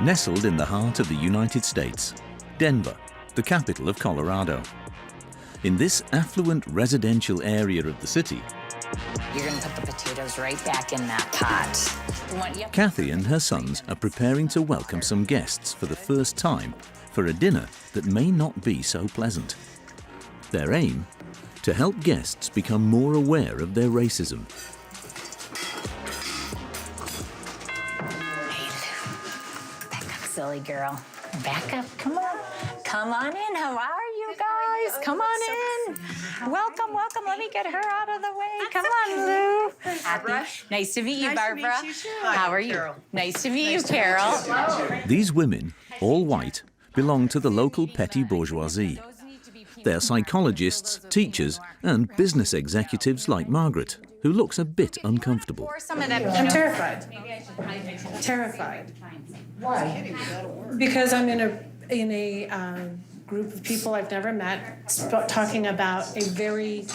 Nestled in the heart of the United States, Denver, the capital of Colorado. In this affluent residential area of the city, you're going to put the potatoes right back in that pot. Kathy and her sons are preparing to welcome some guests for the first time for a dinner that may not be so pleasant. Their aim? To help guests become more aware of their racism. Hey, Lou. Back up, silly girl. Back up. Come on. Come on in. How are you guys? Come on in. Welcome, welcome. Let me get her out of the way. Come on, Lou. Happy. Nice to meet you, Barbara. Nice to meet you, too. How are you? Carol. Nice to meet you, Carol. These women, all white, belong to the local petty bourgeoisie. They're psychologists, teachers, and business executives like Margaret, who looks a bit uncomfortable. I'm terrified. Terrified. Why? Because I'm in a group of people I've never met, talking about a very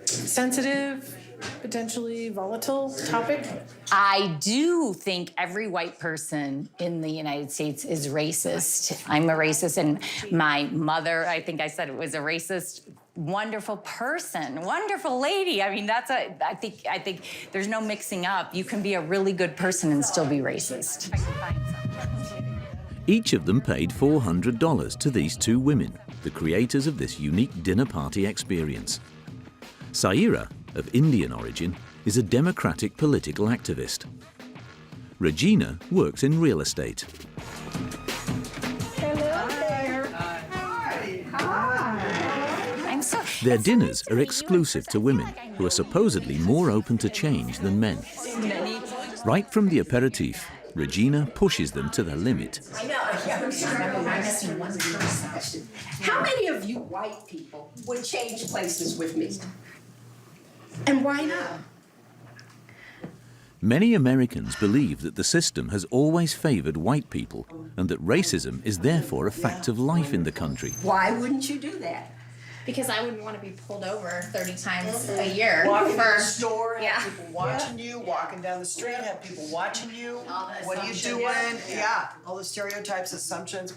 sensitive, potentially volatile topic. I do think every white person in the United States is racist. I'm a racist, and my mother, I think I said it was a racist, wonderful person, wonderful lady. I mean, I think there's no mixing up. You can be a really good person and still be racist. Each of them paid $400 to these two women, the creators of this unique dinner party experience. Saira, of Indian origin, is a democratic political activist. Regina works in real estate. Hello there. Hi. Their dinners are exclusive to women, who are supposedly more open to change than men. Right from the aperitif, Regina pushes them to the limit. I know. How many of you white people would change places with me? And why not? Many Americans believe that the system has always favored white people and that racism is therefore a fact of life in the country. Why wouldn't you do that? Because I wouldn't want to be pulled over 30 times a year. Walking to the store, Yeah. have people watching you, walking down the street, have people watching you. All the What are you assumptions. doing? Yeah, all the stereotypes, assumptions.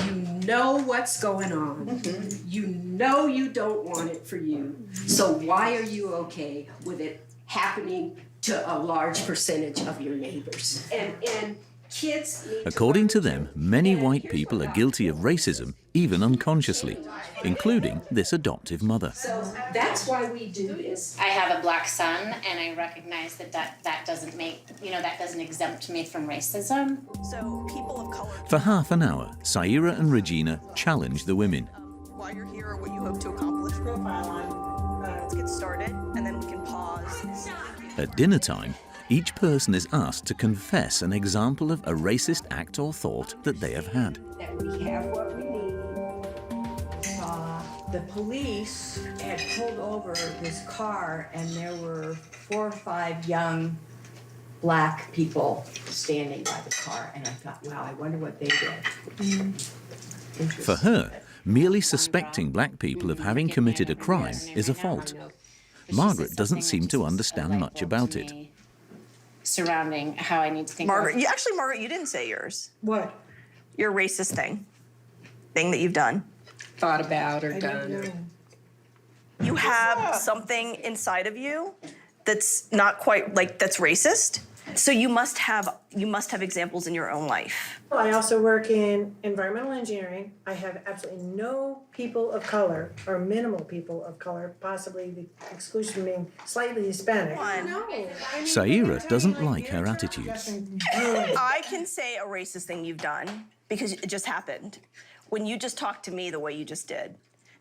You know what's going on. You know you don't want it for you. So why are you okay with it happening to a large percentage of your neighbors? And kids need According to them, many white people are guilty of racism, even unconsciously, including this adoptive mother. So that's why we do this. I have a black son, and I recognize that doesn't make, that doesn't exempt me from racism. So people of color. For half an hour, Saira and Regina challenge the women. Why you're here, what you hope to accomplish. Profile on. Let's get started, and then we can pause. At dinner time, each person is asked to confess an example of a racist act or thought that they have had. That we have what we need. The police had pulled over this car, and there were 4 or 5 young black people standing by the car, and I thought, wow, I wonder what they did. For her, merely suspecting black people of having committed a crime is a fault. Margaret doesn't seem to understand much about it. Surrounding how I need to think. Margaret, you didn't say yours. What? Your racist thing that you've done. Thought about or I don't done. know. You have something inside of you that's not quite that's racist. So you must have examples in your own life. I also work in environmental engineering. I have absolutely no people of color, or minimal people of color, possibly the exclusion being slightly Hispanic. Saira doesn't like her attitude. I can say a racist thing you've done because it just happened. When you just talked to me the way you just did.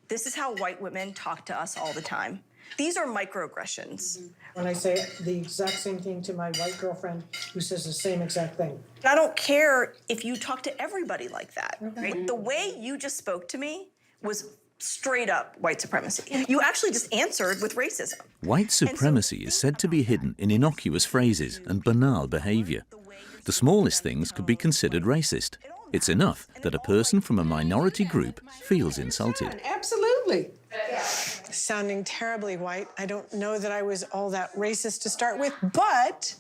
This is how white women talk to us all the time. These are microaggressions. When I say the exact same thing to my white girlfriend who says the same exact thing. I don't care if you talk to everybody like that. Right? The way you just spoke to me was straight up white supremacy. You actually just answered with racism. White supremacy is said to be hidden in innocuous phrases and banal behavior. The smallest things could be considered racist. It's enough that a person from a minority group feels insulted. Absolutely. Sounding terribly white, I don't know that I was all that racist to start with, but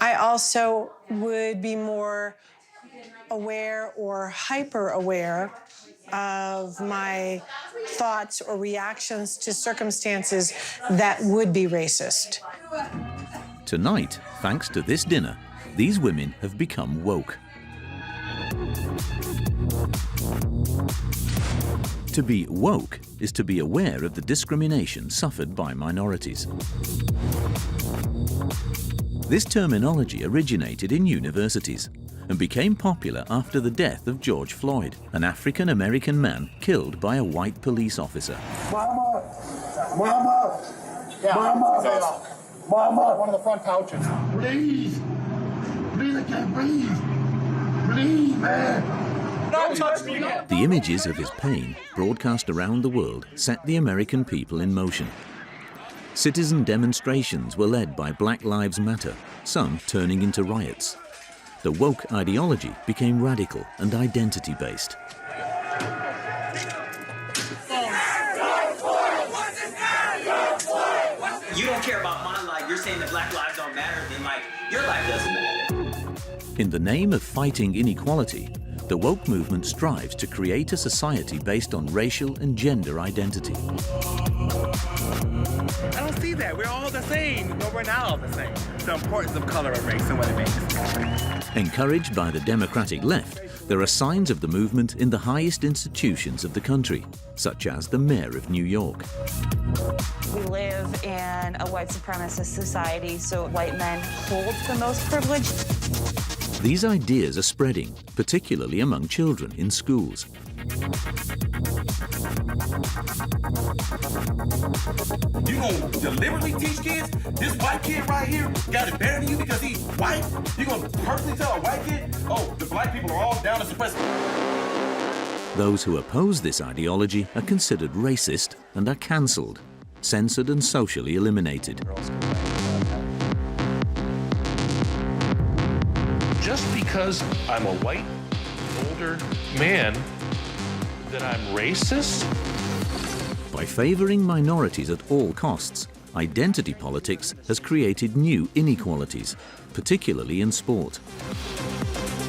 I also would be more aware or hyper aware of my thoughts or reactions to circumstances that would be racist. Tonight, thanks to this dinner, these women have become woke. To be woke is to be aware of the discrimination suffered by minorities. This terminology originated in universities and became popular after the death of George Floyd, an African-American man killed by a white police officer. Mama! Mama! Yeah, Mama! Mama! One of the front pouches. Please! Please, I can't breathe! Please, man! Don't touch me! The images of his pain, broadcast around the world, set the American people in motion. Citizen demonstrations were led by Black Lives Matter, some turning into riots. The woke ideology became radical and identity-based. You don't care about my life, you're saying that black lives don't matter, then like, your life doesn't matter. In the name of fighting inequality, the woke movement strives to create a society based on racial and gender identity. I don't see that. We're all the same, but we're not all the same. The importance of color and race and what it makes. Encouraged by the Democratic left, there are signs of the movement in the highest institutions of the country, such as the Mayor of New York. We live in a white supremacist society, so white men hold the most privilege. These ideas are spreading, particularly among children in schools. You gonna deliberately teach kids this white kid right here got it better than you because he's white? You gonna purposely tell a white kid, oh, the black people are all down to suppress? Those who oppose this ideology are considered racist and are cancelled, censored and socially eliminated. Just because I'm a white, older man, that I'm racist? By favouring minorities at all costs, identity politics has created new inequalities, particularly in sport.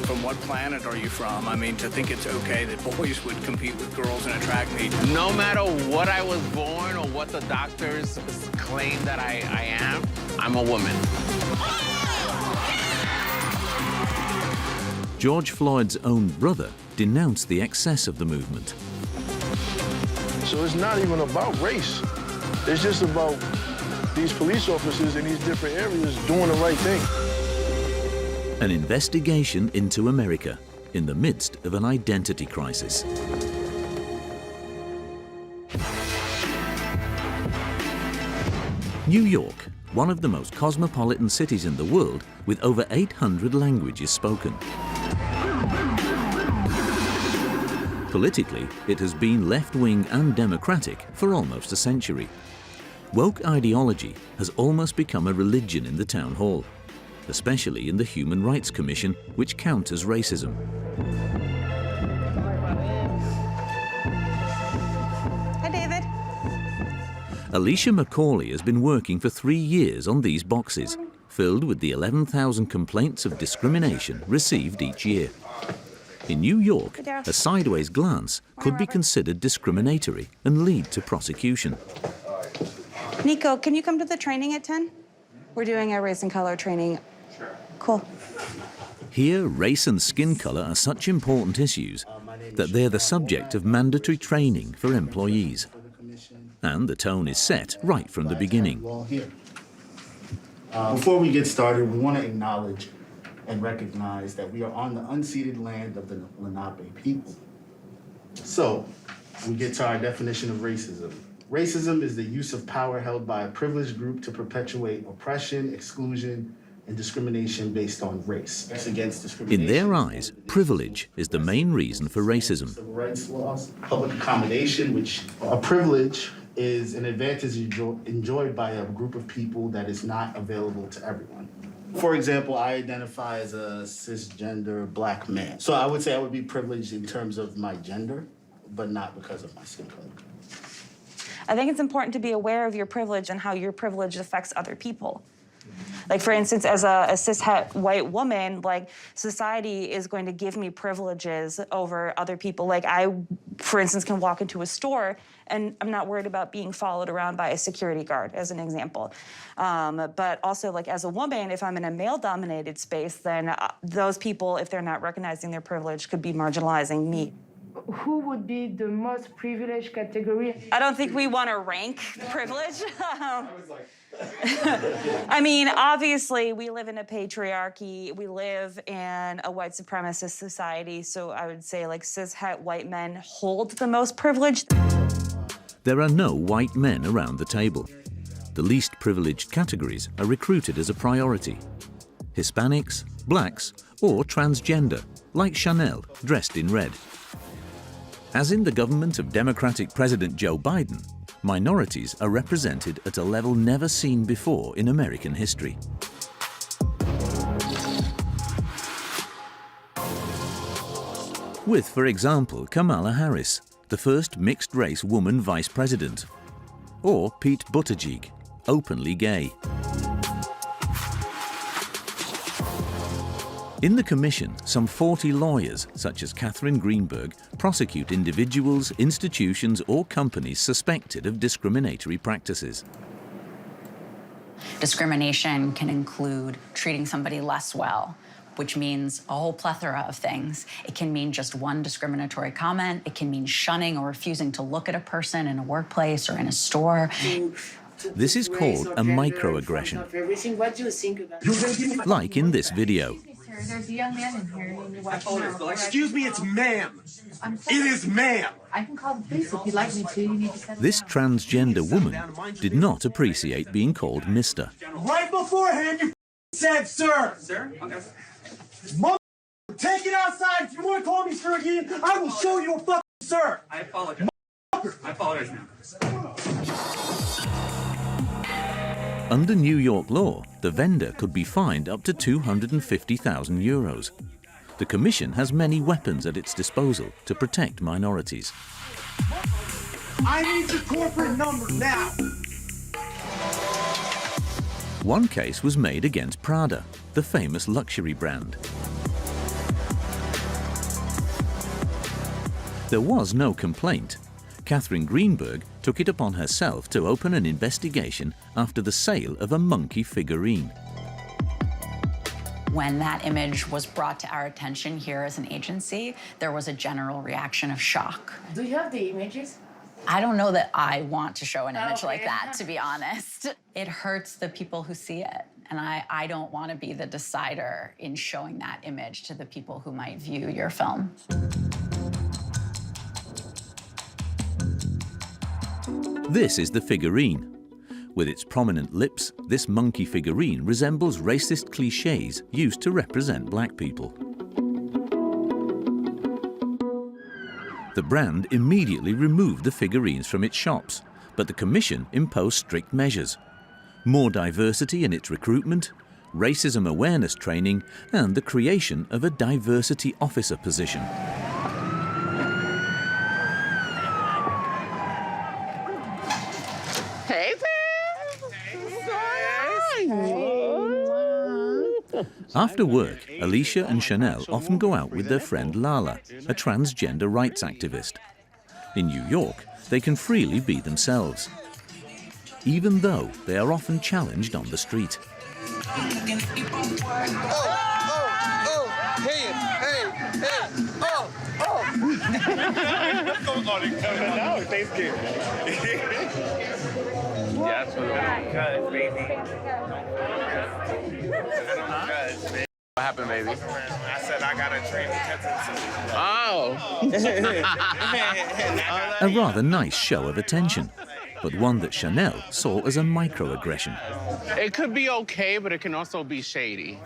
From what planet are you from? I mean, to think it's okay that boys would compete with girls in a track meet. No matter what I was born or what the doctors claim that I am, I'm a woman. George Floyd's own brother denounced the excess of the movement. So it's not even about race. It's just about these police officers in these different areas doing the right thing. An investigation into America in the midst of an identity crisis. New York, one of the most cosmopolitan cities in the world, with over 800 languages spoken. Politically, it has been left-wing and democratic for almost a century. Woke ideology has almost become a religion in the town hall, especially in the Human Rights Commission, which counters racism. Hi, David. Alicia McCauley has been working for 3 years on these boxes, filled with the 11,000 complaints of discrimination received each year. In New York, a sideways glance could be considered discriminatory and lead to prosecution. Nico, can you come to the training at 10? We're doing a race and color training. Sure. Cool. Here, race and skin color are such important issues that they're the subject of mandatory training for employees. And the tone is set right from the beginning. Before we get started, we want to acknowledge and recognize that we are on the unceded land of the Lenape people. So, we get to our definition of racism. Racism is the use of power held by a privileged group to perpetuate oppression, exclusion, and discrimination based on race. It's against discrimination. In their eyes, privilege is the main reason for racism. Civil rights laws, public accommodation, which a privilege is an advantage enjoyed by a group of people that is not available to everyone. For example, I identify as a cisgender black man. So I would say I would be privileged in terms of my gender, but not because of my skin color. I think it's important to be aware of your privilege and how your privilege affects other people. Like, for instance, as a cis-het white woman, like, society is going to give me privileges over other people. Like, I, for instance, can walk into a store and I'm not worried about being followed around by a security guard, as an example. But also, like, as a woman, if I'm in a male-dominated space, then those people, if they're not recognizing their privilege, could be marginalizing me. Who would be the most privileged category? I don't think we want to rank privilege. I mean, obviously, we live in a patriarchy. We live in a white supremacist society. So I would say, like, cis-het white men hold the most privilege. There are no white men around the table. The least privileged categories are recruited as a priority. Hispanics, blacks, or transgender, like Chanel, dressed in red. As in the government of Democratic President Joe Biden, minorities are represented at a level never seen before in American history. With, for example, Kamala Harris, the first mixed-race woman vice president, or Pete Buttigieg, openly gay. In the commission, some 40 lawyers, such as Catherine Greenberg, prosecute individuals, institutions, or companies suspected of discriminatory practices. Discrimination can include treating somebody less well, which means a whole plethora of things. It can mean just one discriminatory comment. It can mean shunning or refusing to look at a person in a workplace or in a store. This is called a microaggression, like in this video. There's a young man in here. Excuse me, it's ma'am. It is ma'am. I can call the police if you'd like me to. You need to set This transgender woman did not appreciate being called Mr. Right beforehand, you said sir. Sir? Okay. Take it outside. If you want to call me sir again, I will show you a fucking sir. I apologize. I apologize now. Under New York law, the vendor could be fined up to €250,000. The Commission has many weapons at its disposal to protect minorities. I need your corporate number now. One case was made against Prada, the famous luxury brand. There was no complaint. Catherine Greenberg took it upon herself to open an investigation after the sale of a monkey figurine. When that image was brought to our attention here as an agency, there was a general reaction of shock. Do you have the images? I don't know that I want to show an image like that, to be honest. It hurts the people who see it. And I don't want to be the decider in showing that image to the people who might view your film. This is the figurine. With its prominent lips, this monkey figurine resembles racist cliches used to represent black people. The brand immediately removed the figurines from its shops, but the Commission imposed strict measures. More diversity in its recruitment, racism awareness training, and the creation of a diversity officer position. Hey, After work, Alicia and Chanel often go out with their friend Lala, a transgender rights activist. In New York, they can freely be themselves, even though they are often challenged on the street. What happened, baby? I said I got a dream Oh. A rather nice show of attention, but one that Chanel saw as a microaggression. It could be okay, but it can also be shady.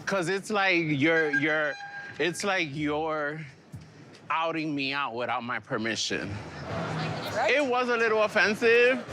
Cause it's like you're outing me out without my permission. It was a little offensive.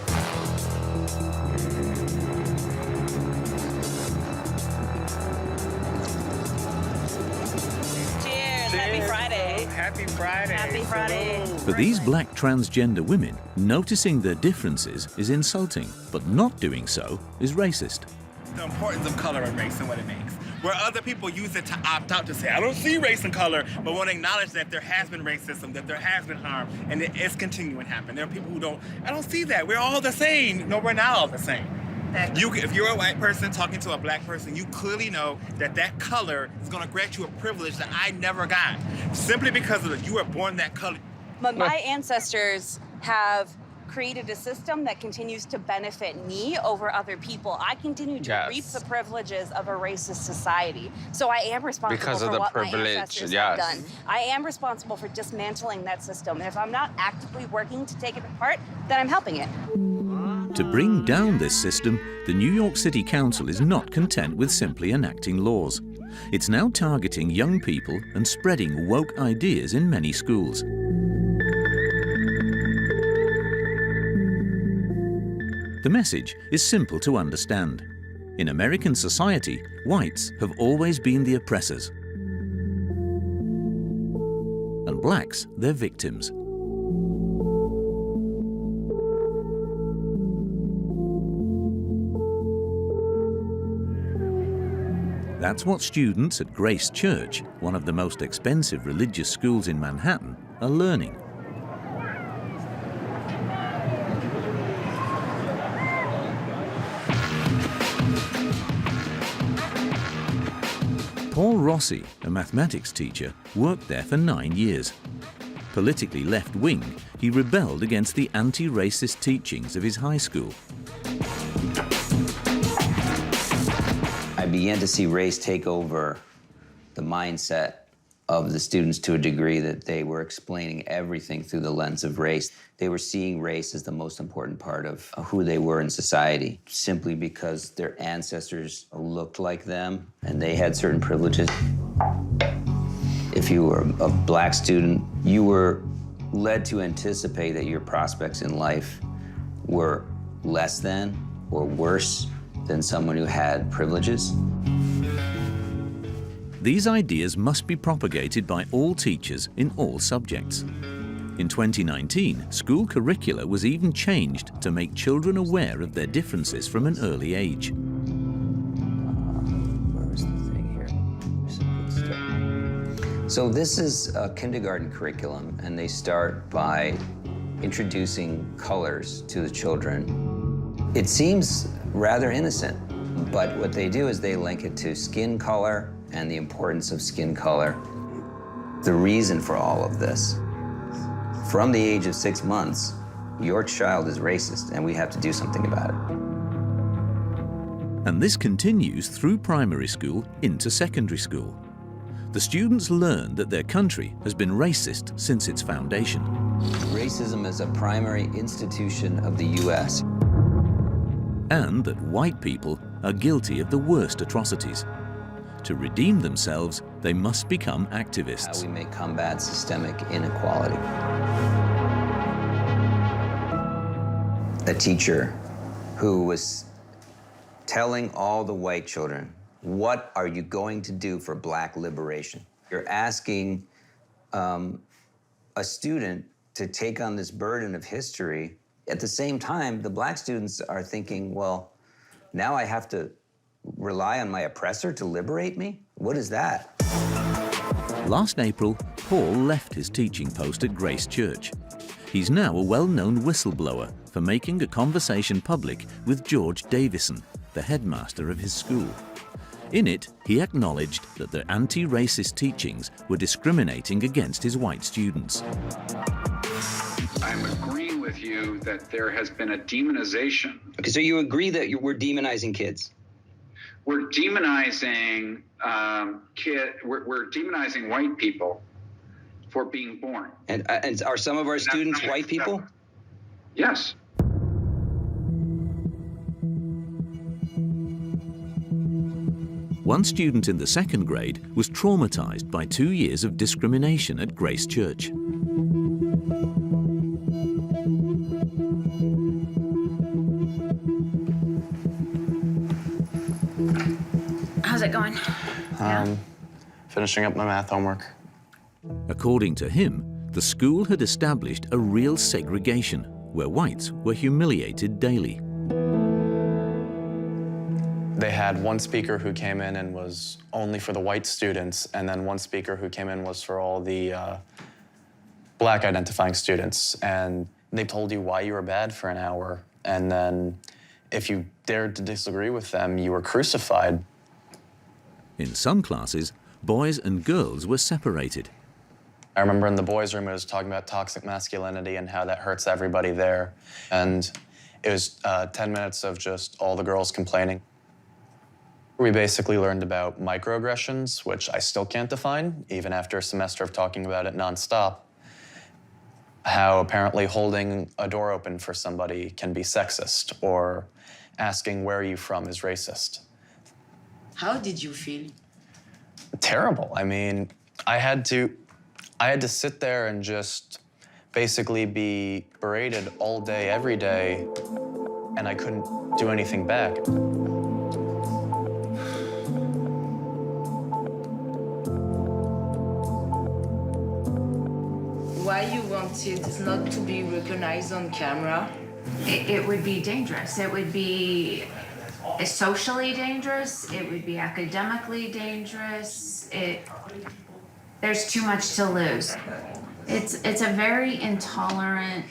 Happy Friday. Happy Friday. Happy Friday. For these black transgender women, noticing their differences is insulting, but not doing so is racist. the importance of color and race and what it makes. Where other people use it to opt out, to say, I don't see race and color, but want to acknowledge that there has been racism, that there has been harm, and it is continuing to happen. There are people who I don't see that. We're all the same. No, we're not all the same. If you're a white person talking to a black person, you clearly know that that color is going to grant you a privilege that I never got. Simply because you were born that color. But my ancestors have created a system that continues to benefit me over other people. I continue to reap the privileges of a racist society. So I am responsible Because of for the what privilege, my ancestors yes. have done. I am responsible for dismantling that system. And if I'm not actively working to take it apart, then I'm helping it. To bring down this system, the New York City Council is not content with simply enacting laws. It's now targeting young people and spreading woke ideas in many schools. The message is simple to understand. In American society, whites have always been the oppressors, and blacks their victims. That's what students at Grace Church, one of the most expensive religious schools in Manhattan, are learning. Paul Rossi, a mathematics teacher, worked there for 9 years. Politically left-wing, he rebelled against the anti-racist teachings of his high school. I began to see race take over the mindset of the students to a degree that they were explaining everything through the lens of race. They were seeing race as the most important part of who they were in society, simply because their ancestors looked like them and they had certain privileges. If you were a black student, you were led to anticipate that your prospects in life were less than or worse than someone who had privileges. These ideas must be propagated by all teachers in all subjects. In 2019, school curricula was even changed to make children aware of their differences from an early age. So this is a kindergarten curriculum, and they start by introducing colors to the children. It seems rather innocent, but what they do is they link it to skin color and the importance of skin color. The reason for all of this, from the age of 6 months, your child is racist and we have to do something about it. And this continues through primary school into secondary school. The students learn that their country has been racist since its foundation. Racism is a primary institution of the US. And that white people are guilty of the worst atrocities. To redeem themselves, they must become activists. How we may combat systemic inequality. A teacher who was telling all the white children, what are you going to do for black liberation? You're asking a student to take on this burden of history. At the same time, the black students are thinking, well, now I have to rely on my oppressor to liberate me? What is that? Last April, Paul left his teaching post at Grace Church. He's now a well-known whistleblower for making a conversation public with George Davison, the headmaster of his school. In it, he acknowledged that the anti-racist teachings were discriminating against his white students. I'm agreeing with you that there has been a demonization. Okay, so you agree that we're demonizing kids? We're demonizing we're demonizing white people for being born. And are some of our students white people? Yes. One student in the second grade was traumatized by 2 years of discrimination at Grace Church. How's it going? Finishing up my math homework. According to him, the school had established a real segregation where whites were humiliated daily. They had one speaker who came in and was only for the white students, and then one speaker who came in was for all the black identifying students. And they told you why you were bad for an hour, and then if you dared to disagree with them, you were crucified. In some classes, boys and girls were separated. I remember in the boys' room, it was talking about toxic masculinity and how that hurts everybody there. And it was 10 minutes of just all the girls complaining. We basically learned about microaggressions, which I still can't define, even after a semester of talking about it nonstop. How apparently holding a door open for somebody can be sexist, or asking where are you from is racist. How did you feel? Terrible. I mean, I had to sit there and just basically be berated all day, every day, and I couldn't do anything back. Why you wanted not to be recognized on camera? It would be dangerous. It would be socially dangerous. It would be academically dangerous. There's too much to lose. It's a very intolerant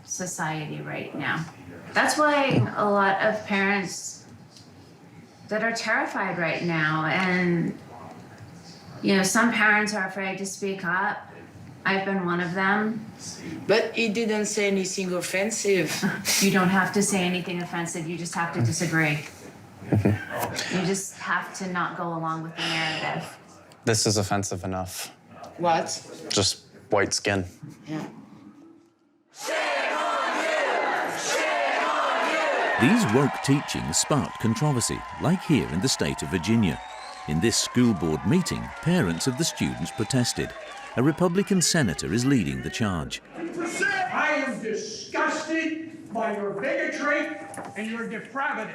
society right now. That's why a lot of parents that are terrified right now, and some parents are afraid to speak up. I've been one of them. But he didn't say anything offensive. You don't have to say anything offensive, you just have to disagree. You just have to not go along with the narrative. This is offensive enough. What? Just white skin. Yeah. These woke teachings sparked controversy, like here in the state of Virginia. In this school board meeting, parents of the students protested. A Republican senator is leading the charge. I am disgusted by your bigotry and your depravity.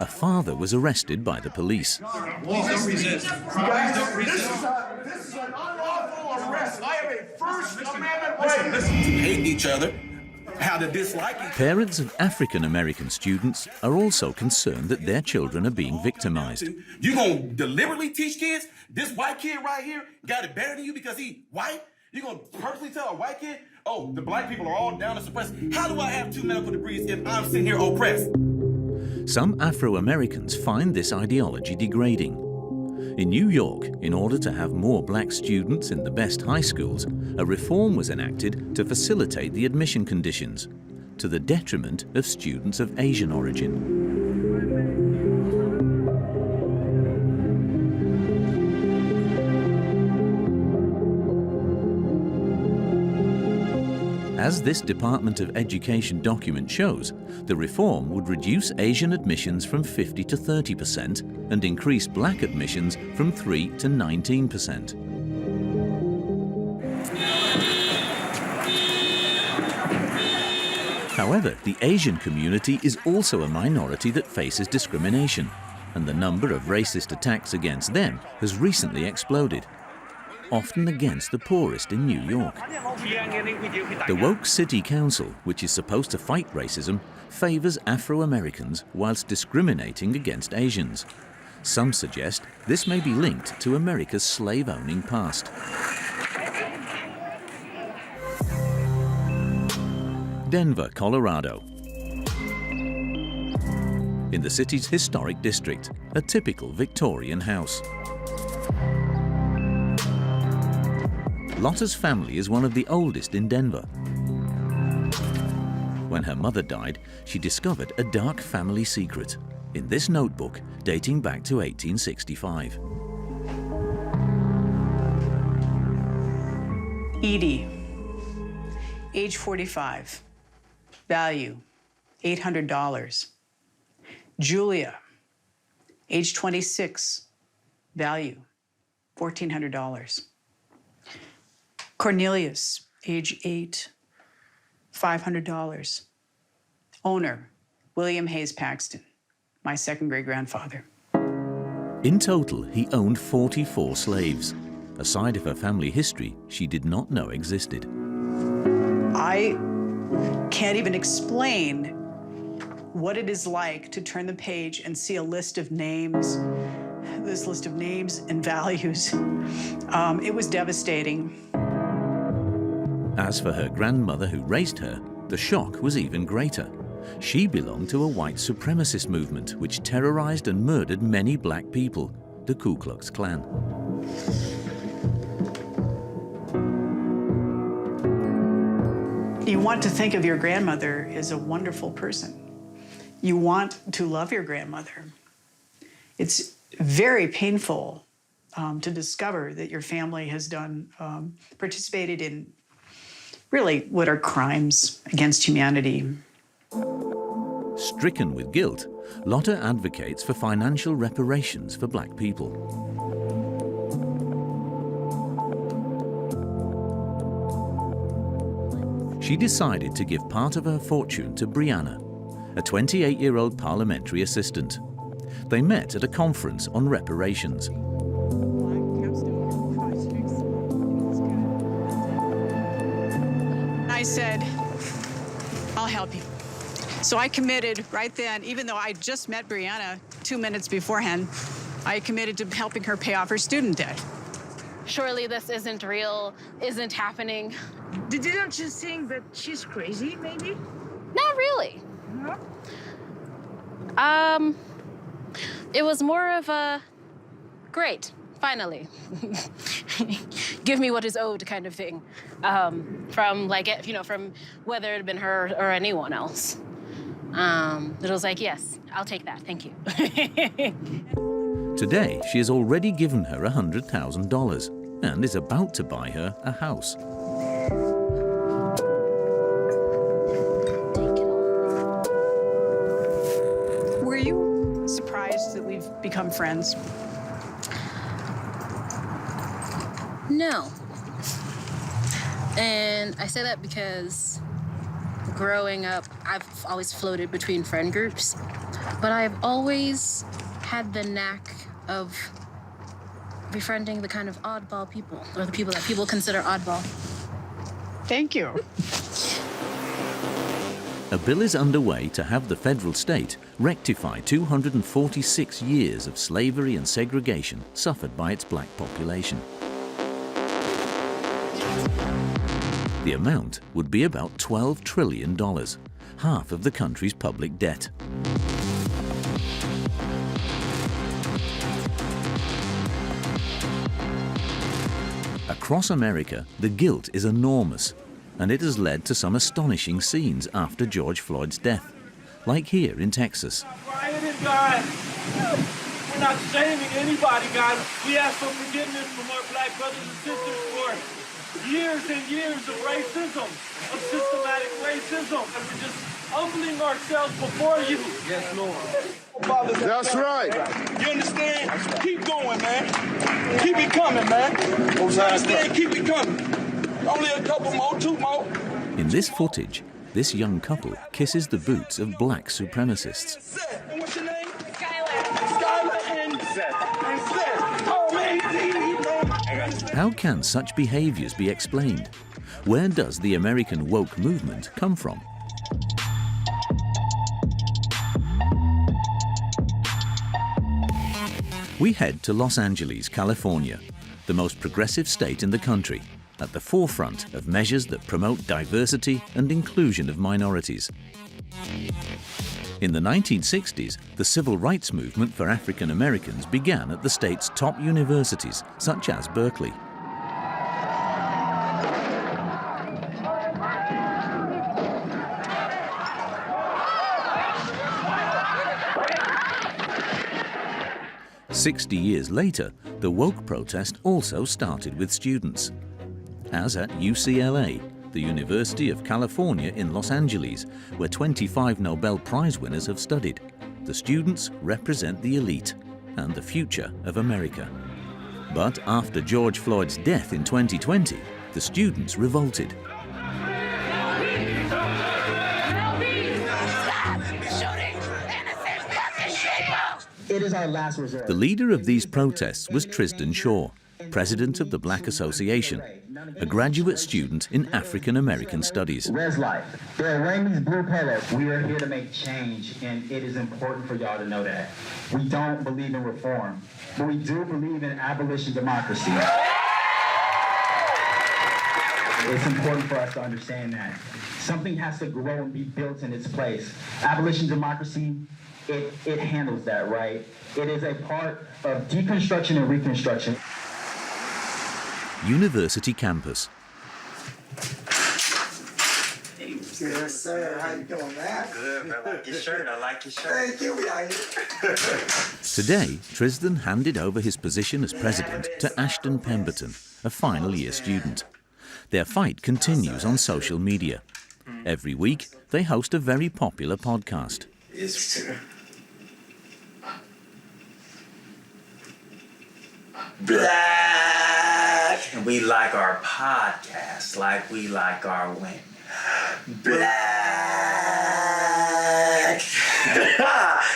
A father was arrested by the police. Please don't resist. Please don't resist. This is an unlawful arrest. I have a First Amendment right. Listen, to hate each other, how to dislike each other. Parents of African American students are also concerned that their children are being victimized. You gonna deliberately teach kids this white kid right here got it better than you because he white? You gonna personally tell a white kid, oh, the black people are all down and suppressed? How do I have 2 medical degrees if I'm sitting here oppressed? Some Afro-Americans find this ideology degrading. In New York, in order to have more black students in the best high schools, a reform was enacted to facilitate the admission conditions, to the detriment of students of Asian origin. As this Department of Education document shows, the reform would reduce Asian admissions from 50 to 30% and increase black admissions from 3 to 19%. However, the Asian community is also a minority that faces discrimination, and the number of racist attacks against them has recently exploded, often against the poorest in New York. The woke city council, which is supposed to fight racism, favors Afro-Americans whilst discriminating against Asians. Some suggest this may be linked to America's slave-owning past. Denver, Colorado. In the city's historic district, a typical Victorian house. Lotta's family is one of the oldest in Denver. When her mother died, she discovered a dark family secret in this notebook dating back to 1865. Edie, age 45, value $800. Julia, age 26, value $1,400. Cornelius, age 8, $500. Owner, William Hayes Paxton, my second great-grandfather. In total, he owned 44 slaves, a side of her family history she did not know existed. I can't even explain what it is like to turn the page and see a list of names, this list of names and values. It was devastating. As for her grandmother who raised her, the shock was even greater. She belonged to a white supremacist movement which terrorized and murdered many black people, the Ku Klux Klan. You want to think of your grandmother as a wonderful person. You want to love your grandmother. It's very painful to discover that your family has participated in really what are crimes against humanity. Stricken with guilt, Lotta advocates for financial reparations for black people. She decided to give part of her fortune to Brianna, a 28-year-old parliamentary assistant. They met at a conference on reparations. I said, I'll help you. So I committed right then, even though I just met Brianna 2 minutes beforehand, I committed to helping her pay off her student debt. Surely this isn't real, isn't happening. Didn't you think that she's crazy, maybe? Not really. No? It was more of a, great, finally. Give me what is owed kind of thing. From from whether it had been her or anyone else. It was like, yes, I'll take that, thank you. Today, she has already given her $100,000 and is about to buy her a house. Were you surprised that we've become friends? No. And I say that because growing up, I've always floated between friend groups, but I've always had the knack of befriending the kind of oddball people, or the people that people consider oddball. Thank you. A bill is underway to have the federal state rectify 246 years of slavery and segregation suffered by its black population. The amount would be about $12 trillion, half of the country's public debt. Across America, the guilt is enormous, and it has led to some astonishing scenes after George Floyd's death, like here in Texas. Rioting, God. We're not shaming anybody, God. We ask for forgiveness from our black brothers and sisters for years and years of racism, of systematic racism, and we're just humbling ourselves before you. Yes, Lord. That's right. You understand? Keep going, man. Keep it coming, man. You understand? Keep it coming. Only a couple more, 2 more. In this footage, this young couple kisses the boots of black supremacists. And what's your name? Skylar and Seth. Oh, man. How can such behaviors be explained? Where does the American woke movement come from? We head to Los Angeles, California, the most progressive state in the country, at the forefront of measures that promote diversity and inclusion of minorities. In the 1960s, the civil rights movement for African Americans began at the state's top universities, such as Berkeley. "60 years later, the woke protest also started with students. As at UCLA, the University of California in Los Angeles, where 25 Nobel Prize winners have studied. The students represent the elite and the future of America. But after George Floyd's death in 2020, the students revolted. It is our last resort. The leader of these protests was Tristan Shaw. president of the Black Association, a graduate student in African American Studies. Res life. They're wearing these blue polos. We are here to make change, and it is important for y'all to know that. We don't believe in reform, but we do believe in abolition democracy. It's important for us to understand that. Something has to grow and be built in its place. Abolition democracy, it handles that, right? It is a part of deconstruction and reconstruction. University campus. Yes, sir. How you doing, man? Good. I like your shirt. I like your shirt. Thank you. We out here. Today, Tristan handed over his position as president to Ashton Pemberton, a final year student. Their fight continues on social media. Every week, they host a very popular podcast. Black. And we like our podcast like we like our women. Black.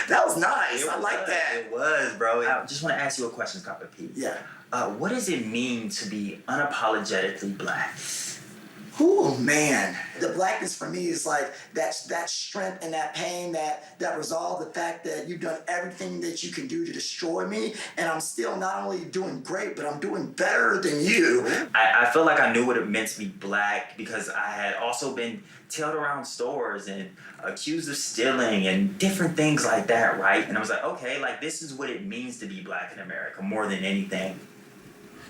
That was nice. I like that. It was, bro. I just want to ask you a question, Copper Pete. Yeah. What does it mean to be unapologetically black? Oh man, the blackness for me is like that strength and that pain, that resolve, the fact that you've done everything that you can do to destroy me, and I'm still not only doing great, but I'm doing better than you. I feel like I knew what it meant to be black because I had also been tailed around stores and accused of stealing and different things like that, right? And I was like, okay, like this is what it means to be black in America more than anything.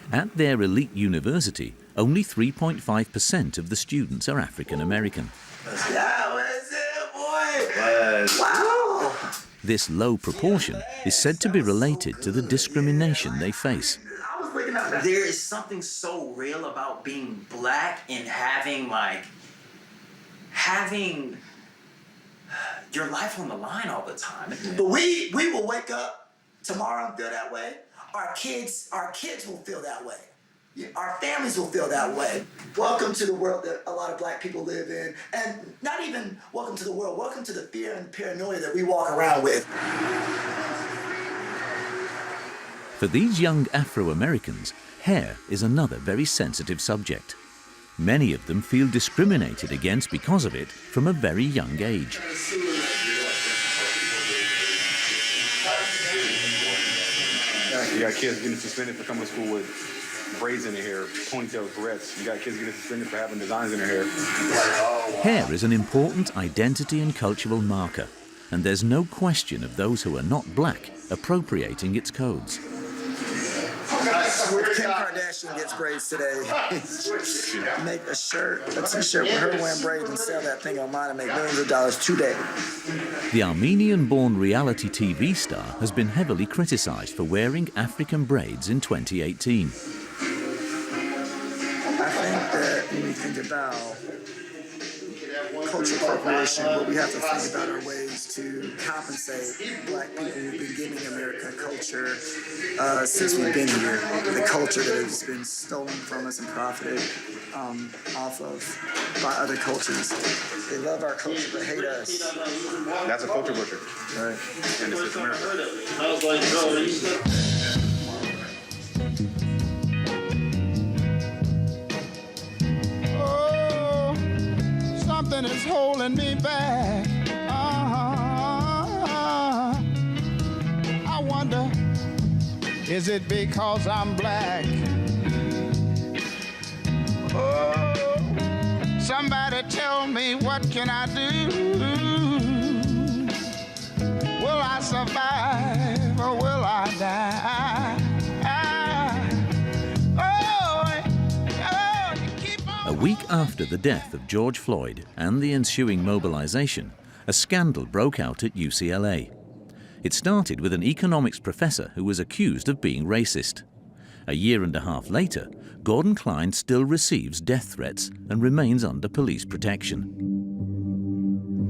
At their elite university, only 3.5% of the students are African American. Yeah, what is it, boy? Wow. This low proportion is said to be related to the discrimination they face. There is something so real about being black and having your life on the line all the time. But we will wake up tomorrow and feel that way. Our kids will feel that way. Our families will feel that way. Welcome to the world that a lot of black people live in. And not even welcome to the world, welcome to the fear and paranoia that we walk around with. For these young Afro-Americans, hair is another very sensitive subject. Many of them feel discriminated against because of it from a very young age. You got kids getting suspended for coming to school with braids in their hair, ponytails, barrettes. You got kids getting suspended for having designs in their hair. Hair is an important identity and cultural marker, and there's no question of those who are not black appropriating its codes. Kim Kardashian gets braids today. Make a shirt, a t-shirt with her wearing braids and sell that thing online and make millions of dollars today. The Armenian-born reality TV star has been heavily criticized for wearing African braids in 2018. I think that when we think about cultural appropriation, what we have to think about are ways to compensate black people who've been giving America culture since we've been here. The culture that has been stolen from us and profited off of by other cultures. They love our culture but hate us. That's a culture butcher. Right. And this is America. Something is holding me back. I wonder, is it because I'm black? Oh, somebody tell me, what can I do? Will I survive or will I die? A week after the death of George Floyd and the ensuing mobilization, a scandal broke out at UCLA. It started with an economics professor who was accused of being racist. A year and a half later, Gordon Klein still receives death threats and remains under police protection.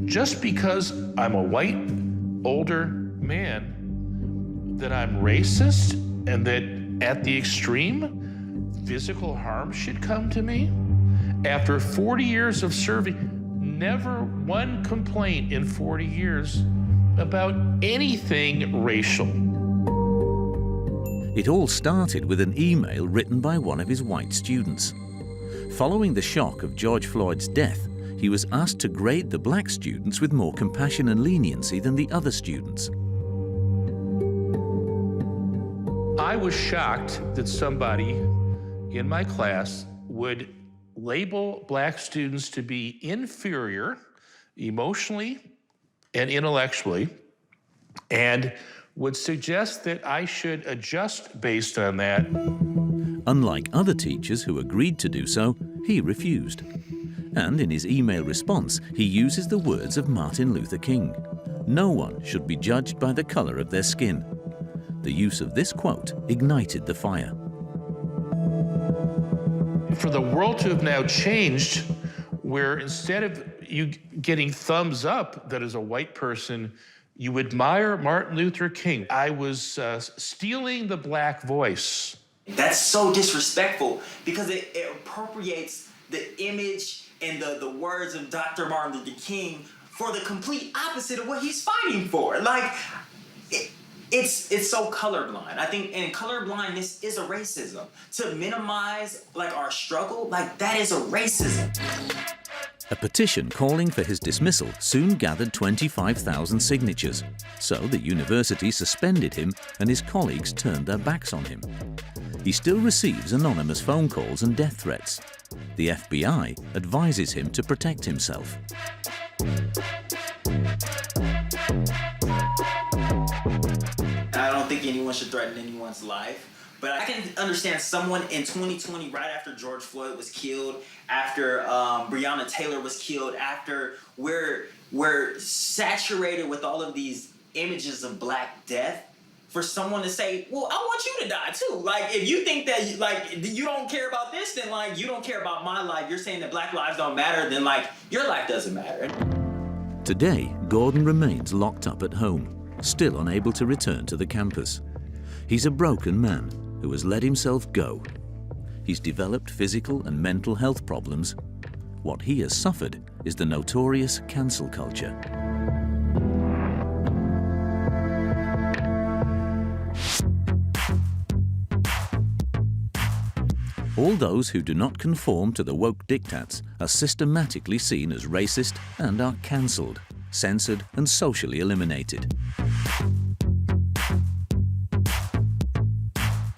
Just because I'm a white, older man, that I'm racist and that at the extreme, physical harm should come to me? After 40 years of serving, never one complaint in 40 years about anything racial. It all started with an email written by one of his white students. Following the shock of George Floyd's death, he was asked to grade the black students with more compassion and leniency than the other students. I was shocked that somebody in my class would label black students to be inferior emotionally and intellectually, and would suggest that I should adjust based on that. Unlike other teachers who agreed to do so, he refused. And in his email response, he uses the words of Martin Luther King. No one should be judged by the color of their skin. The use of this quote ignited the fire. For the world to have now changed, where instead of you getting thumbs up that as a white person, you admire Martin Luther King. I was stealing the black voice. That's so disrespectful because it appropriates the image and the words of Dr. Martin Luther King for the complete opposite of what he's fighting for. Like, it's so colorblind. I think, and colorblindness is a racism. To minimize like our struggle, like that is a racism. A petition calling for his dismissal soon gathered 25,000 signatures, so the university suspended him and his colleagues turned their backs on him. He still receives anonymous phone calls and death threats. The FBI advises him to protect himself. I don't think anyone should threaten anyone's life. But I can understand someone in 2020, right after George Floyd was killed, after Breonna Taylor was killed, after we're saturated with all of these images of Black death, for someone to say, well, I want you to die too. Like, if you think that like you don't care about this, then like you don't care about my life. You're saying that Black lives don't matter, then like your life doesn't matter. Today, Gordon remains locked up at home, still unable to return to the campus. He's a broken man who has let himself go. He's developed physical and mental health problems. What he has suffered is the notorious cancel culture. All those who do not conform to the woke diktats are systematically seen as racist and are cancelled, censored, and socially eliminated.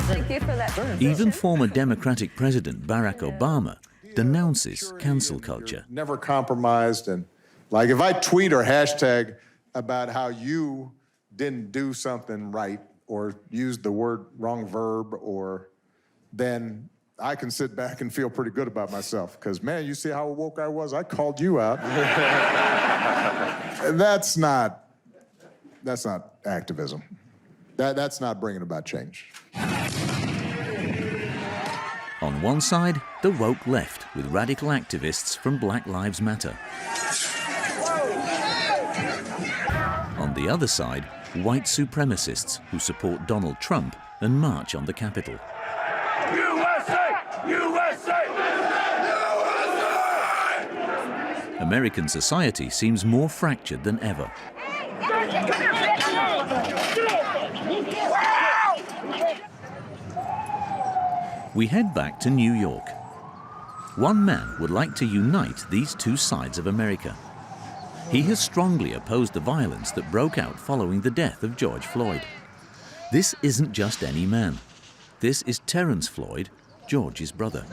Thank you for that. Even former Democratic President Barack Obama denounces cancel culture. Never compromised, and like if I tweet or hashtag about how you didn't do something right or used the wrong verb, or then I can sit back and feel pretty good about myself because, man, you see how woke I was? I called you out. That's not activism. That's not bringing about change. On one side, the woke left with radical activists from Black Lives Matter. On the other side, white supremacists who support Donald Trump and march on the Capitol. USA! USA! American society seems more fractured than ever. We head back to New York. One man would like to unite these two sides of America. He has strongly opposed the violence that broke out following the death of George Floyd. This isn't just any man. This is Terrence Floyd, George's brother.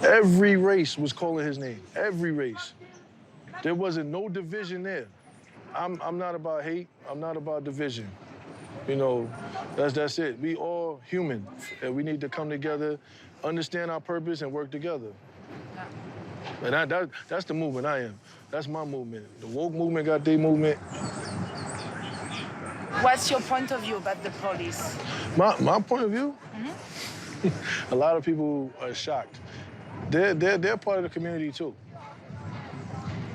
Every race was calling his name, every race. There wasn't no division there. I'm not about hate, I'm not about division. You know, that's it. We all human, and we need to come together, understand our purpose, and work together. And that's the movement I am. That's my movement. The woke movement got their movement. What's your point of view about the police? My point of view? Mm-hmm. A lot of people are shocked. They're part of the community too.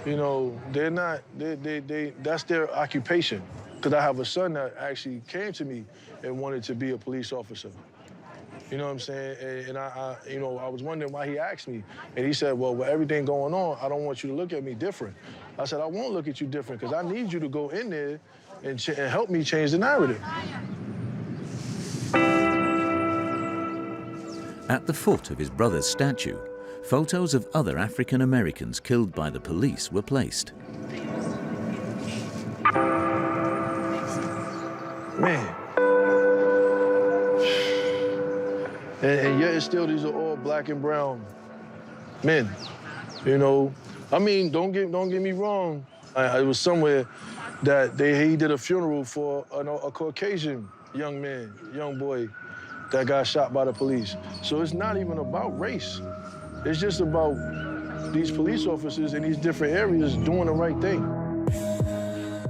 You know, they're not, that's their occupation. Because I have a son that actually came to me and wanted to be a police officer. You know what I'm saying? And I was wondering why he asked me. And he said, well, with everything going on, I don't want you to look at me different. I said, I won't look at you different because I need you to go in there and help me change the narrative. At the foot of his brother's statue, photos of other African Americans killed by the police were placed. Man. And yet still, these are all black and brown men, you know. I mean, don't get me wrong. It was somewhere that he did a funeral for a Caucasian young man, young boy, that got shot by the police. So it's not even about race. It's just about these police officers in these different areas doing the right thing.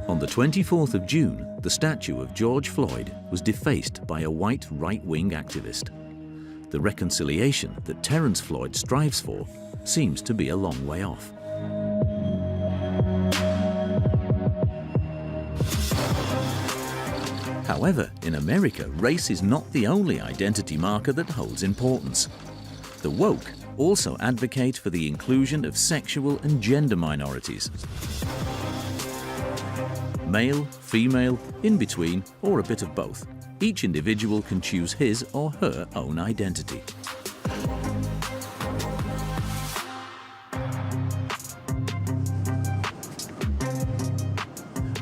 On the 24th of June, the statue of George Floyd was defaced by a white right-wing activist. The reconciliation that Terrence Floyd strives for seems to be a long way off. However, in America, race is not the only identity marker that holds importance. The woke also advocate for the inclusion of sexual and gender minorities. Male, female, in between, or a bit of both. Each individual can choose his or her own identity.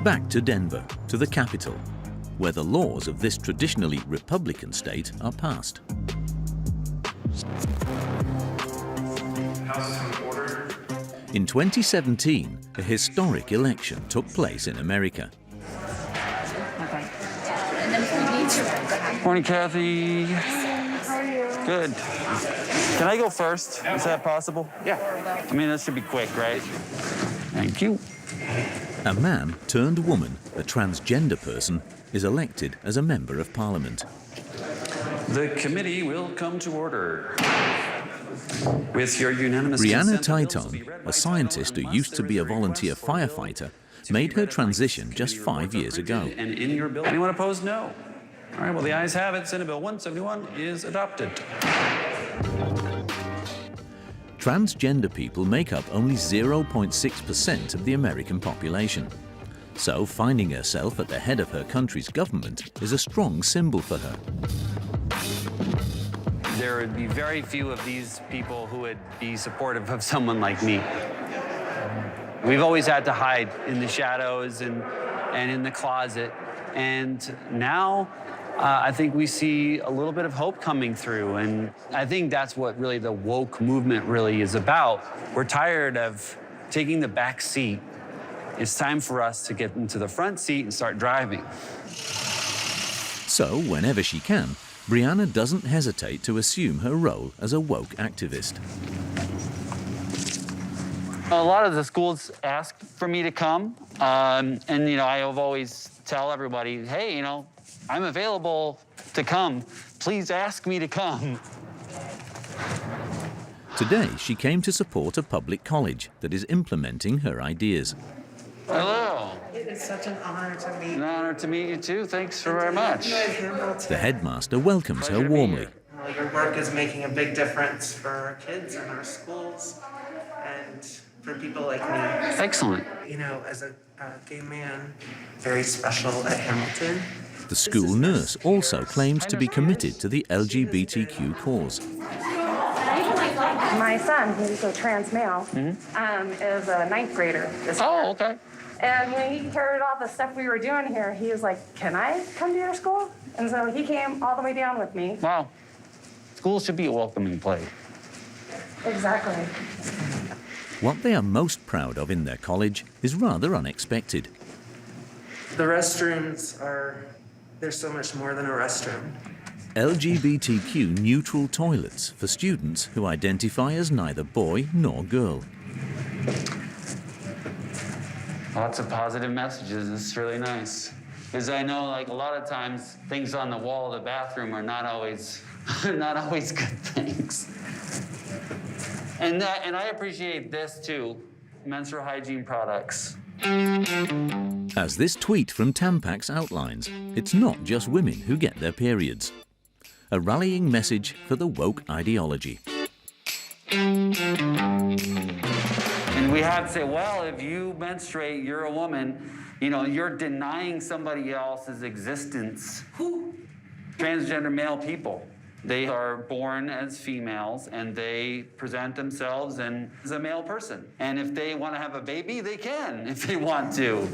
Back to Denver, to the capital, where the laws of this traditionally Republican state are passed. In 2017, a historic election took place in America. Morning, Kathy. Good. Can I go first? Is that possible? Yeah. I mean, that should be quick, right? Thank you. A man turned woman, a transgender person, is elected as a member of parliament. The committee will come to order. With your unanimous Brianna consent, Taiton, a scientist who used to be a volunteer firefighter, made her transition just 5 years ago. And in your bill, anyone opposed? No. All right, well, the ayes have it. Senate Bill 171 is adopted. Transgender people make up only 0.6% of the American population. So finding herself at the head of her country's government is a strong symbol for her. There would be very few of these people who would be supportive of someone like me. We've always had to hide in the shadows and in the closet. And now I think we see a little bit of hope coming through. And I think that's what really the woke movement really is about. We're tired of taking the back seat. It's time for us to get into the front seat and start driving. So whenever she can, Brianna doesn't hesitate to assume her role as a woke activist. A lot of the schools ask for me to come, and I have always tell everybody, hey, I'm available to come. Please ask me to come. Today, she came to support a public college that is implementing her ideas. Hello. It is such an honor to meet you. An honor to meet you too. Thanks very much. The headmaster welcomes her warmly. Your work is making a big difference for our kids and our schools and for people like me. Excellent. As a gay man, very special at Hamilton. The school nurse also claims to be committed to the LGBTQ cause. My son, who's a trans male, is a 9th grader this year. Oh, okay. And when he heard all the stuff we were doing here, he was like, can I come to your school? And so he came all the way down with me. Wow. Schools should be a welcoming place. Exactly. What they are most proud of in their college is rather unexpected. The restrooms they're so much more than a restroom. LGBTQ neutral toilets for students who identify as neither boy nor girl. Lots of positive messages. It's really nice. Because I know, a lot of times, things on the wall of the bathroom are not always good things. And I appreciate this too, menstrual hygiene products. As this tweet from Tampax outlines, it's not just women who get their periods. a rallying message for the woke ideology. And we have to say, well, if you menstruate, you're a woman, you know, you're denying somebody else's existence. Who? Transgender male people. They are born as females and they present themselves as a male person. And if they want to have a baby, they can, if they want to.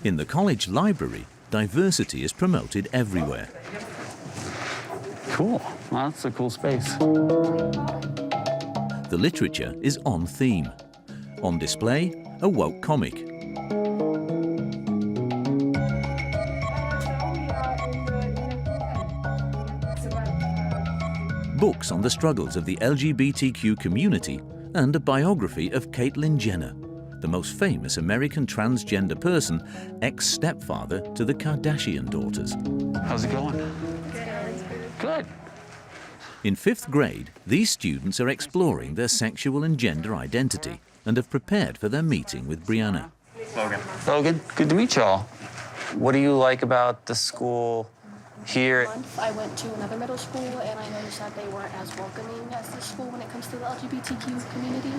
In the college library, diversity is promoted everywhere. Cool. Well, that's a cool space. The literature is on theme. On display, a woke comic. Books on the struggles of the LGBTQ community, and a biography of Caitlyn Jenner, the most famous American transgender person, ex-stepfather to the Kardashian daughters. How's it going? Good. In 5th grade, these students are exploring their sexual and gender identity and have prepared for their meeting with Brianna. Logan. Logan, good to meet y'all. What do you like about the school here? I went to another middle school and I noticed that they weren't as welcoming as this school when it comes to the LGBTQ community.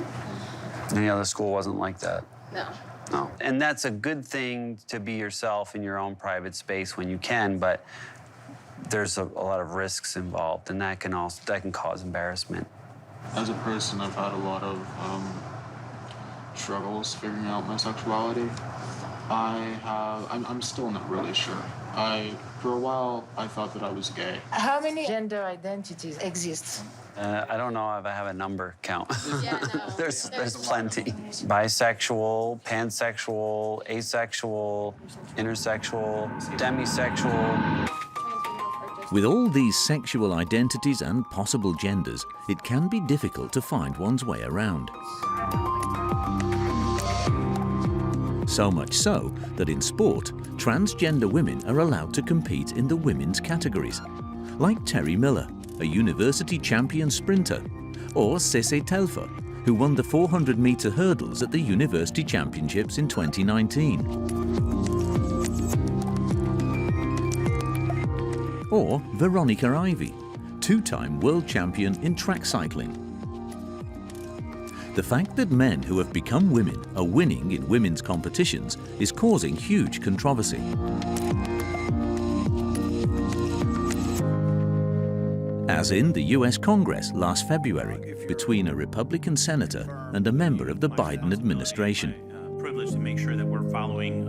Any other school wasn't like that? No. No. And that's a good thing to be yourself in your own private space when you can, but there's a lot of risks involved, and that can cause embarrassment. As a person, I've had a lot of struggles figuring out my sexuality. I'm still not really sure. For a while, I thought that I was gay. How many gender identities exist? I don't know if I have a number count. Yeah, no. There's plenty. Bisexual, pansexual, asexual, intersexual, demisexual. With all these sexual identities and possible genders, it can be difficult to find one's way around. So much so that in sport, transgender women are allowed to compete in the women's categories, like Terry Miller, a university champion sprinter, or Sese Telfer, who won the 400-meter hurdles at the University Championships in 2019. Or Veronica Ivy, two-time world champion in track cycling. The fact that men who have become women are winning in women's competitions is causing huge controversy. As in the US Congress last February, between a Republican senator and a member of the Biden administration. Privilege to make sure that we're following.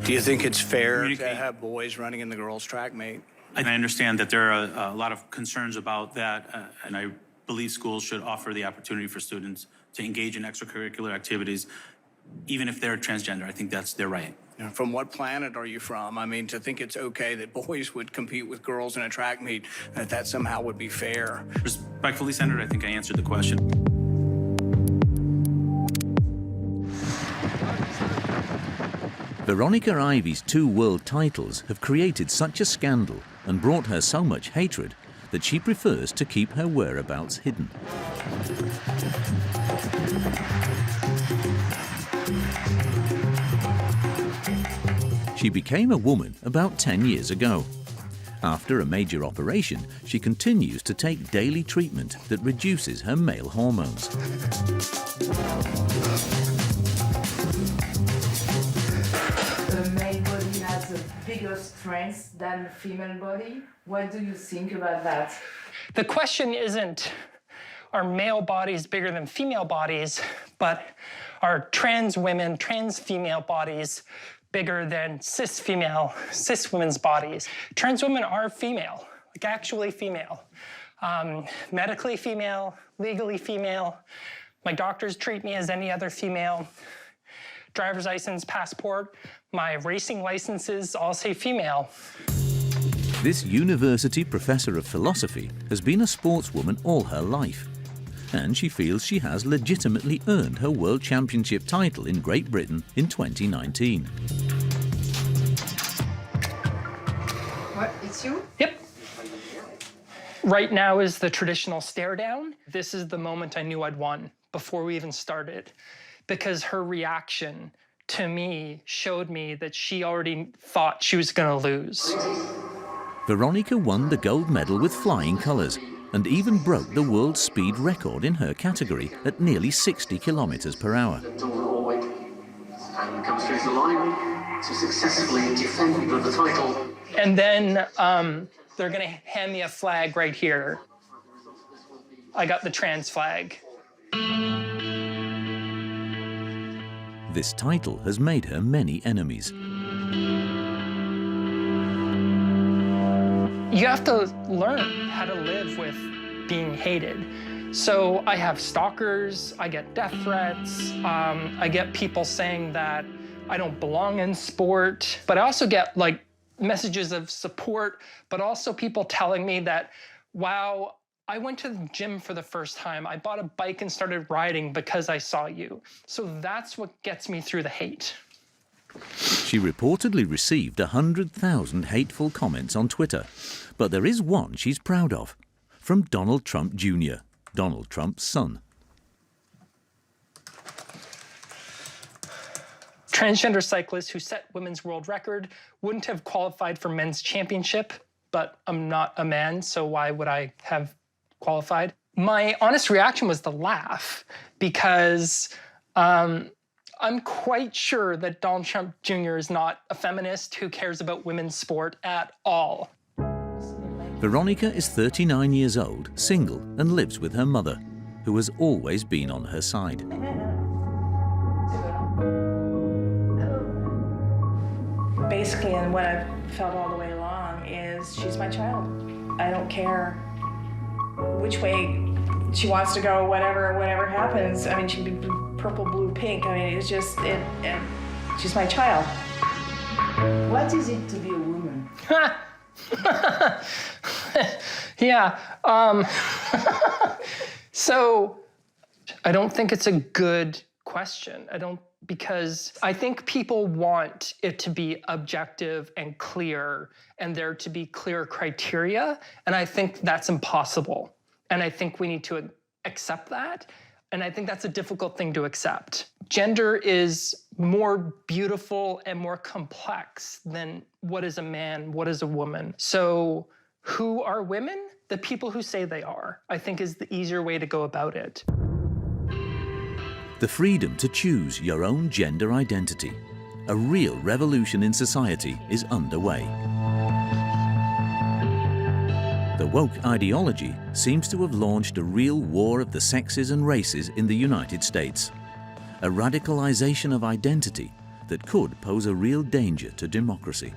Do you think it's fair to have boys running in the girls' track meet? And I understand that there are a lot of concerns about that, and I believe schools should offer the opportunity for students to engage in extracurricular activities, even if they're transgender. I think that's their right. From what planet are you from? I mean, to think it's okay that boys would compete with girls in a track meet, that somehow would be fair. Respectfully, Senator, I think I answered the question. Veronica Ivy's 2 world titles have created such a scandal and brought her so much hatred that she prefers to keep her whereabouts hidden. She became a woman about 10 years ago. After a major operation, she continues to take daily treatment that reduces her male hormones. The male body has a bigger strength than the female body. What do you think about that? The question isn't, are male bodies bigger than female bodies, but are trans women, trans female bodies bigger than cis women's bodies? Trans women are female, like actually female. Medically female, legally female. My doctors treat me as any other female. Driver's license, passport, my racing licenses all say female. This university professor of philosophy has been a sportswoman all her life, and she feels she has legitimately earned her World Championship title in Great Britain in 2019. What, it's you? Yep. Right now is the traditional stare down. This is the moment I knew I'd won before we even started, because her reaction to me showed me that she already thought she was gonna lose. Veronica won the gold medal with flying colours and even broke the world speed record in her category at nearly 60 kilometres per hour. And comes through the line to successfully defend the title. And then they're going to hand me a flag right here. I got the trans flag. This title has made her many enemies. You have to learn how to live with being hated. So I have stalkers, I get death threats, I get people saying that I don't belong in sport, but I also get like messages of support, but also people telling me that, wow, I went to the gym for the first time. I bought a bike and started riding because I saw you. So that's what gets me through the hate. She reportedly received 100,000 hateful comments on Twitter, but there is one she's proud of, from Donald Trump Jr., Donald Trump's son. Transgender cyclists who set women's world record wouldn't have qualified for men's championship, but I'm not a man, so why would I have qualified? My honest reaction was to laugh because I'm quite sure that Donald Trump Jr. is not a feminist who cares about women's sport at all. Veronica is 39 years old, single, and lives with her mother, who has always been on her side. Basically, and what I've felt all the way along is she's my child. I don't care which way she wants to go, whatever happens. I mean, she can be purple, blue, pink. I mean, it's just, she's my child. What is it to be a woman? Yeah. So I don't think it's a good question. Because I think people want it to be objective and clear and there to be clear criteria. And I think that's impossible. And I think we need to accept that. And I think that's a difficult thing to accept. Gender is more beautiful and more complex than what is a man, what is a woman. So who are women? The people who say they are, I think is the easier way to go about it. The freedom to choose your own gender identity. A real revolution in society is underway. The woke ideology seems to have launched a real war of the sexes and races in the United States. A radicalization of identity that could pose a real danger to democracy.